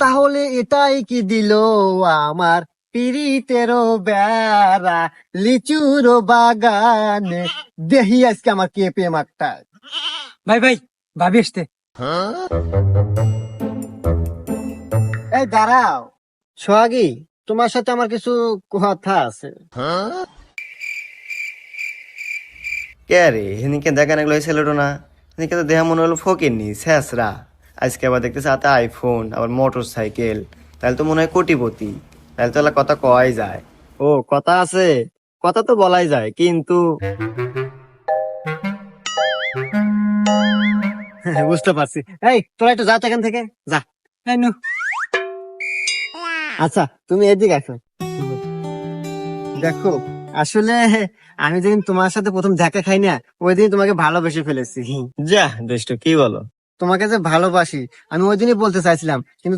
তাহলে এটাই কি দিল আমার পিরিতেরও বেড়া লিচুরো বাগানে, দেখি আজকে আমার কে প্রেম একটা। ভাই ভাই, ভাবি আসতে। এই দাঁড়াও সোহাগী, তোমার সাথে আমার কিছু কথা আছে। কে রে হেনিকে দেখা না গেলো ছেলেটো না, হেনিকে তো দেহা মনে হলো ফকির নি শেষরা। আজকে আবার দেখতেছে হাতে আইফোন, আবার মোটর সাইকেল, তাহলে তো মনে হয় কোটিপতি। তাহলে তো এলা কথা কওয়াই যায়। ও কথা আছে, কথা তো বলাই যায়, কিন্তু বুঝতে পারছি। এই তোরা একটু যা তো এখান থেকে, যা। এই নু। আচ্ছা তুমি এদিকে আসো। দেখো, আসলে আমি যেদিন তোমার সাথে প্রথম দেখা খাই না, ওই দিন তোমাকে ভালোবেসে ফেলেছি। যা দুষ্ট, কি বলো? তোমাকে যে ভালোবাসি আমি ওই দিনই বলতে চাইছিলাম, কিন্তু